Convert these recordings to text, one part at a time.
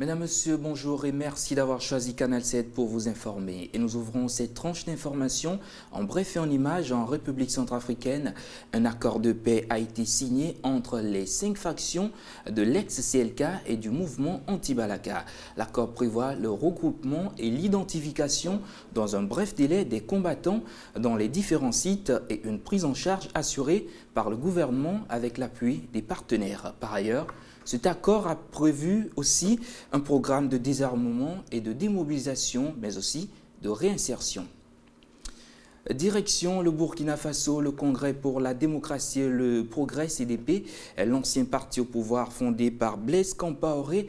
Mesdames, Messieurs, bonjour et merci d'avoir choisi Canal 7 pour vous informer. Et nous ouvrons cette tranche d'information en bref et en images en République centrafricaine. Un accord de paix a été signé entre les 5 factions de l'ex-CLK et du mouvement anti-Balaka. L'accord prévoit le regroupement et l'identification dans un bref délai des combattants dans les différents sites et une prise en charge assurée par le gouvernement avec l'appui des partenaires. Par ailleurs, cet accord a prévu aussi un programme de désarmement et de démobilisation, mais aussi de réinsertion. Direction le Burkina Faso, le Congrès pour la démocratie et le progrès CDP, l'ancien parti au pouvoir fondé par Blaise Compaoré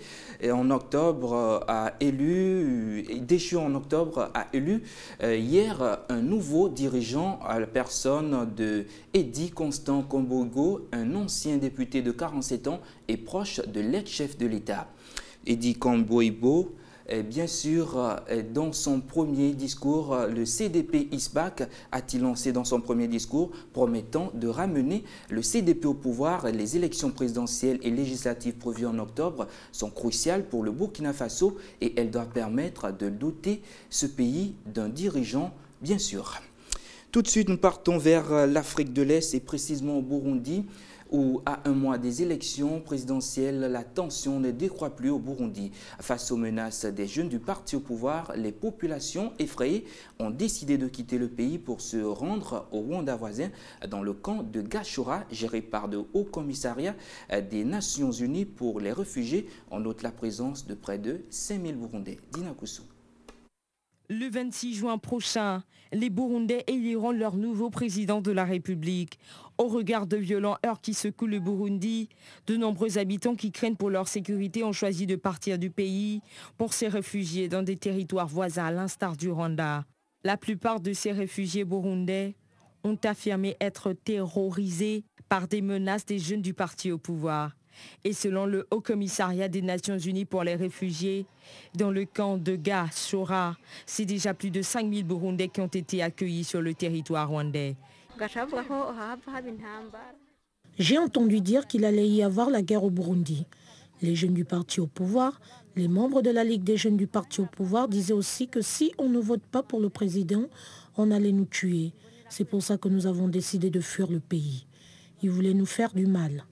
en octobre déchu en octobre, a élu hier un nouveau dirigeant à la personne de Eddy Constant Kombogo, un ancien député de 47 ans et proche de l'ex-chef de l'État. Eddy Kombogo, bien sûr, dans son premier discours, le CDP-ISBAC a-t-il lancé dans son premier discours promettant de ramener le CDP au pouvoir. Les élections présidentielles et législatives prévues en octobre sont cruciales pour le Burkina Faso et elles doivent permettre de doter ce pays d'un dirigeant, bien sûr. Tout de suite, nous partons vers l'Afrique de l'Est et précisément au Burundi, où à un mois des élections présidentielles, la tension ne décroît plus au Burundi. Face aux menaces des jeunes du parti au pouvoir, les populations effrayées ont décidé de quitter le pays pour se rendre au Rwanda voisin, dans le camp de Gashora, géré par le Haut Commissariat des Nations Unies pour les réfugiés. On note la présence de près de 5000 Burundais. Dina Koussou. Le 26 juin prochain, les Burundais éliront leur nouveau président de la République. Au regard de violents heurts qui secouent le Burundi, de nombreux habitants qui craignent pour leur sécurité ont choisi de partir du pays pour se réfugier dans des territoires voisins à l'instar du Rwanda. La plupart de ces réfugiés burundais ont affirmé être terrorisés par des menaces des jeunes du parti au pouvoir. Et selon le Haut Commissariat des Nations Unies pour les réfugiés, dans le camp de Gashora, c'est déjà plus de 5000 Burundais qui ont été accueillis sur le territoire rwandais. J'ai entendu dire qu'il allait y avoir la guerre au Burundi. Les jeunes du parti au pouvoir, les membres de la Ligue des jeunes du parti au pouvoir disaient aussi que si on ne vote pas pour le président, on allait nous tuer. C'est pour ça que nous avons décidé de fuir le pays. Ils voulaient nous faire du mal.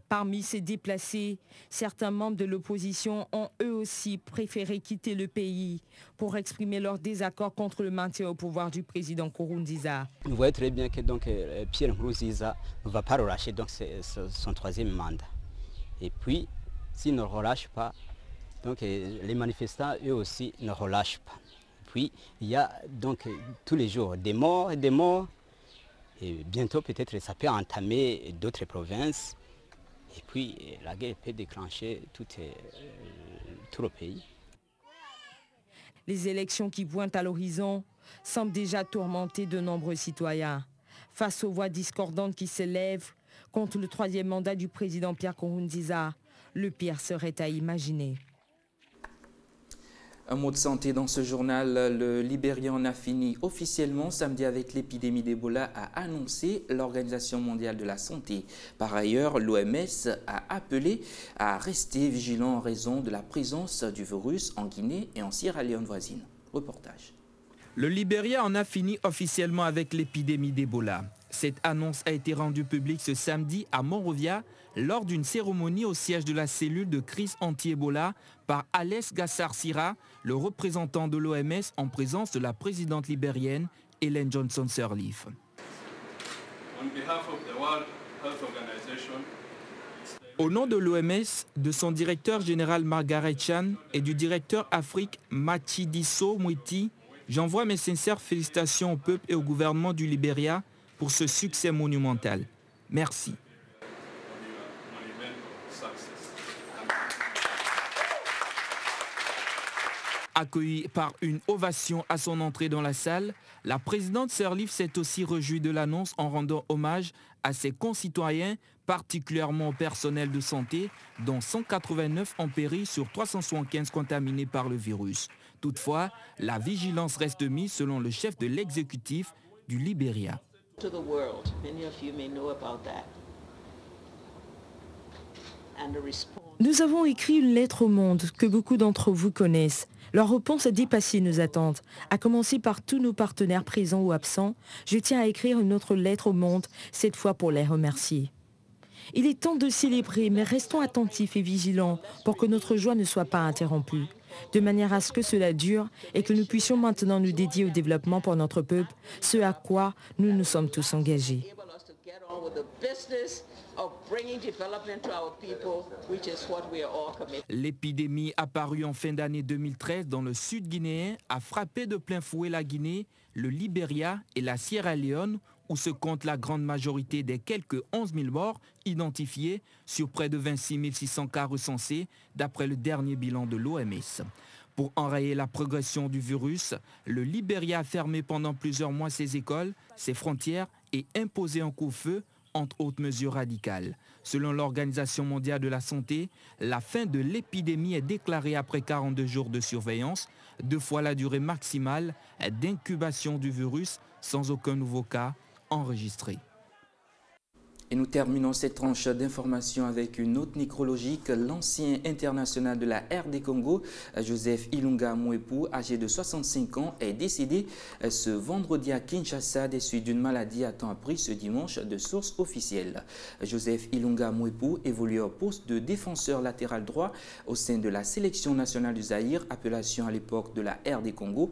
Parmi ces déplacés, certains membres de l'opposition ont eux aussi préféré quitter le pays pour exprimer leur désaccord contre le maintien au pouvoir du président Nkurunziza. Vous voyez très bien que Pierre Nkurunziza ne va pas relâcher son troisième mandat. Et puis, s'il ne relâche pas, les manifestants eux aussi ne relâchent pas. Puis, il y a donc tous les jours des morts et des morts. Et bientôt, peut-être, ça peut entamer d'autres provinces. Et puis, la guerre peut déclencher tout le pays. Les élections qui pointent à l'horizon semblent déjà tourmenter de nombreux citoyens. Face aux voix discordantes qui s'élèvent contre le troisième mandat du président Pierre Nkurunziza, le pire serait à imaginer. Un mot de santé dans ce journal. Le Libéria en a fini officiellement samedi avec l'épidémie d'Ebola, a annoncé l'Organisation mondiale de la santé. Par ailleurs, l'OMS a appelé à rester vigilant en raison de la présence du virus en Guinée et en Sierra Leone voisine. Reportage. Le Libéria en a fini officiellement avec l'épidémie d'Ebola. Cette annonce a été rendue publique ce samedi à Monrovia lors d'une cérémonie au siège de la cellule de crise anti-Ebola par Alès Gassar Sira, le représentant de l'OMS en présence de la présidente libérienne Ellen Johnson Sirleaf. Au nom de l'OMS, de son directeur général Margaret Chan et du directeur Afrique Matshidiso Moeti, j'envoie mes sincères félicitations au peuple et au gouvernement du Libéria pour ce succès monumental. Merci. Accueillie par une ovation à son entrée dans la salle, la présidente Sirleaf s'est aussi réjouie de l'annonce en rendant hommage à ses concitoyens, particulièrement au personnel de santé, dont 189 ont péri sur 375 contaminés par le virus. Toutefois, la vigilance reste mise selon le chef de l'exécutif du Libéria. Nous avons écrit une lettre au monde que beaucoup d'entre vous connaissent. Leur réponse a dépassé nos attentes. À commencer par tous nos partenaires présents ou absents, je tiens à écrire une autre lettre au monde, cette fois pour les remercier. Il est temps de célébrer, mais restons attentifs et vigilants pour que notre joie ne soit pas interrompue, de manière à ce que cela dure et que nous puissions maintenant nous dédier au développement pour notre peuple, ce à quoi nous nous sommes tous engagés. L'épidémie apparue en fin d'année 2013 dans le sud guinéen a frappé de plein fouet la Guinée, le Libéria et la Sierra Leone, où se compte la grande majorité des quelques 11 000 morts identifiés sur près de 26 600 cas recensés d'après le dernier bilan de l'OMS. Pour enrayer la progression du virus, le Libéria a fermé pendant plusieurs mois ses écoles, ses frontières et imposé un couvre-feu, entre autres mesures radicales. Selon l'Organisation mondiale de la santé, la fin de l'épidémie est déclarée après 42 jours de surveillance, 2 fois la durée maximale d'incubation du virus, sans aucun nouveau cas enregistré. Et nous terminons cette tranche d'information avec une note nécrologique. L'ancien international de la RD Congo, Joseph Ilunga Mwepu, âgé de 65 ans, est décédé ce vendredi à Kinshasa des suites d'une maladie a-t-on appris ce dimanche de sources officielles. Joseph Ilunga Mwepu évolue au poste de défenseur latéral droit au sein de la sélection nationale du Zaïre, appellation à l'époque de la RD Congo,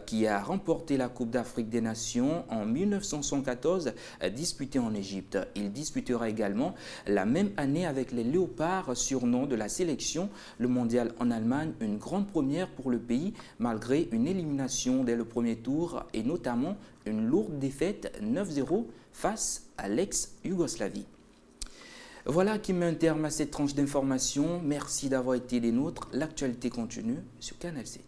qui a remporté la Coupe d'Afrique des Nations en 1974, disputée en Égypte. Il disputera également la même année avec les Léopards, surnom de la sélection, le mondial en Allemagne, une grande première pour le pays malgré une élimination dès le premier tour et notamment une lourde défaite 9-0 face à l'ex-Yougoslavie. Voilà qui met un terme à cette tranche d'information. Merci d'avoir été des nôtres. L'actualité continue sur Canal 7.